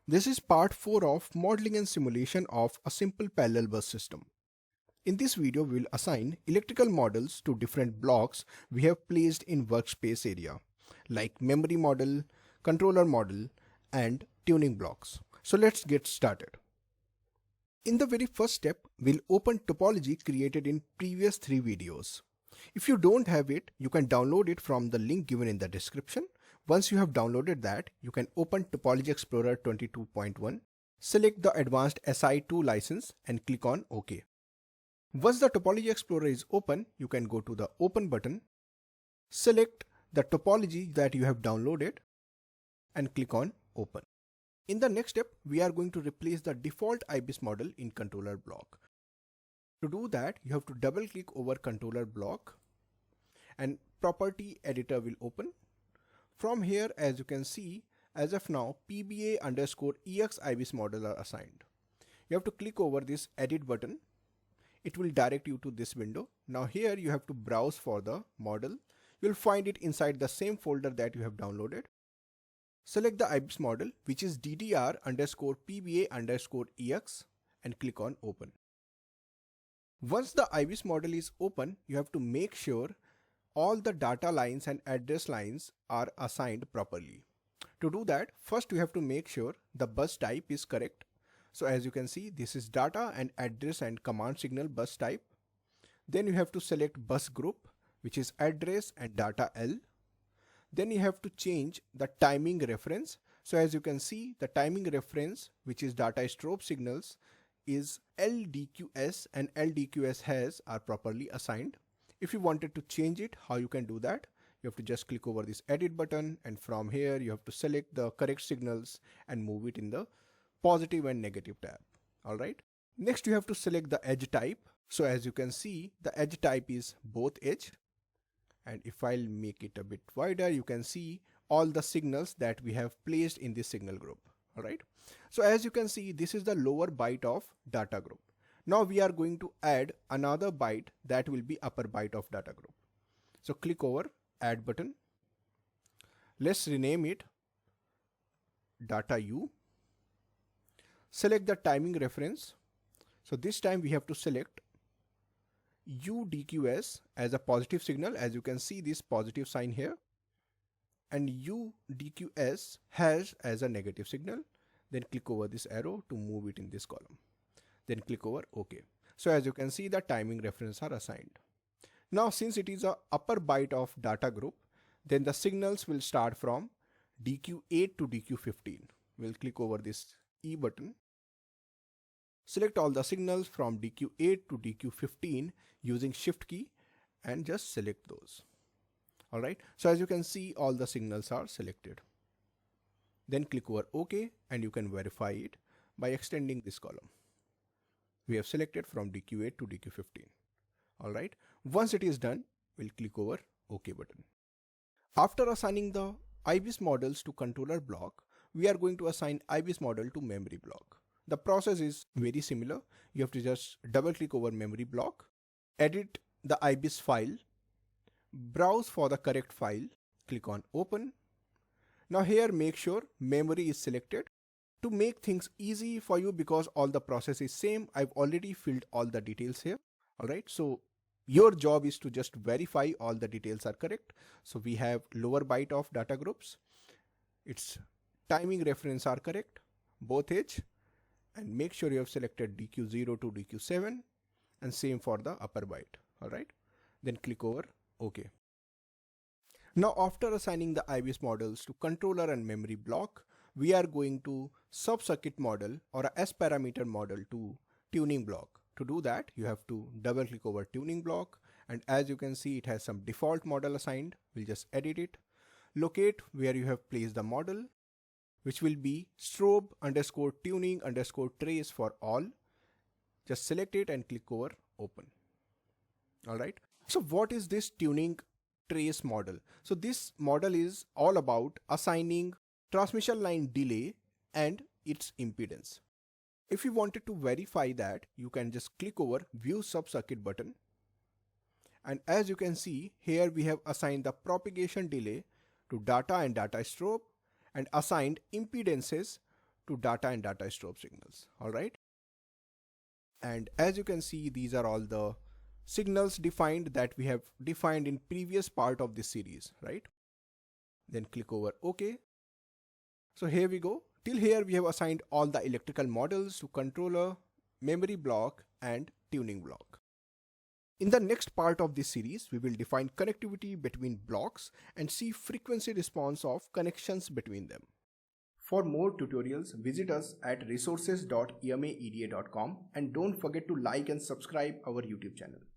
This is part 4 of modeling and simulation of a simple parallel bus system. In this video, we will assign electrical models to different blocks we have placed in workspace area, like memory model, controller model, and tuning blocks. So let's get started. In the very first step, we'll open topology created in previous 3 videos. If you don't have it, you can download it from the link given in the description. Once you have downloaded that, you can open Topology Explorer 22.1, select the Advanced SI2 license and click on OK. Once the Topology Explorer is open, you can go to the Open button, select the topology that you have downloaded and click on Open. In the next step, we are going to replace the default IBIS model in controller block. To do that, you have to double click over controller block and property editor will open. From here, as you can see, as of now, PBA_EX IBIS model are assigned. You have to click over this edit button. It will direct you to this window. Now here you have to browse for the model. You'll find it inside the same folder that you have downloaded. Select the IBIS model, which is DDR_PBA_EX and click on open. Once the IBIS model is open, you have to make sure all the data lines and address lines are assigned properly. To do that, first you have to make sure the bus type is correct. So as you can see, this is data and address and command signal bus type. Then you have to select bus group, which is address and data L. Then you have to change the timing reference. So as you can see, the timing reference, which is data strobe signals, is LDQS and LDQS has are properly assigned. If you wanted to change it, how you can do that? You have to just click over this edit button and from here you have to select the correct signals and move it in the positive and negative tab. Alright. Next you have to select the edge type. So as you can see, the edge type is both edge. And if I'll make it a bit wider, you can see all the signals that we have placed in this signal group. Alright. So as you can see, this is the lower byte of data group. Now we are going to add another byte that will be upper byte of data group. So click over add button. Let's rename it data U. Select the timing reference. So this time we have to select UDQS as a positive signal. As you can see this positive sign here, and UDQS has as a negative signal. Then click over this arrow to move it in this column. Then click over OK. So as you can see, the timing reference are assigned. Now since it is a upper byte of data group, then the signals will start from DQ8 to DQ15. We'll click over this E button. Select all the signals from DQ8 to DQ15 using Shift key and just select those. Alright, so as you can see, all the signals are selected. Then click over OK and you can verify it by extending this column. We have selected from DQ8 to DQ15. Alright, once it is done, we'll click over OK button. After assigning the IBIS models to controller block, we are going to assign IBIS model to memory block. The process is very similar. You have to just double click over memory block, edit the IBIS file, browse for the correct file, click on open. Now here make sure memory is selected. To make things easy for you, because all the process is same, I've already filled all the details here. Alright, so your job is to just verify all the details are correct. So we have lower byte of data groups. Its timing reference are correct, both edge, and make sure you have selected DQ0 to DQ7 and same for the upper byte. Alright, then click over OK. Now after assigning the IBIS models to controller and memory block, we are going to sub-circuit model or a S parameter model to tuning block. To do that, you have to double click over tuning block, and as you can see, it has some default model assigned. We'll just edit it. Locate where you have placed the model, which will be strobe_tuning_trace for all. Just select it and click over open. Alright. So what is this tuning trace model? So this model is all about assigning transmission line delay and its impedance. If you wanted to verify that, you can just click over view sub-circuit button. And as you can see, here we have assigned the propagation delay to data and data strobe and assigned impedances to data and data strobe signals. All right. And as you can see, these are all the signals defined that we have defined in previous part of this series, right? Then click over OK. So here we go. Till here we have assigned all the electrical models to controller, memory block and tuning block. In the next part of this series, we will define connectivity between blocks and see frequency response of connections between them. For more tutorials, visit us at resources.emaeda.com and don't forget to like and subscribe our YouTube channel.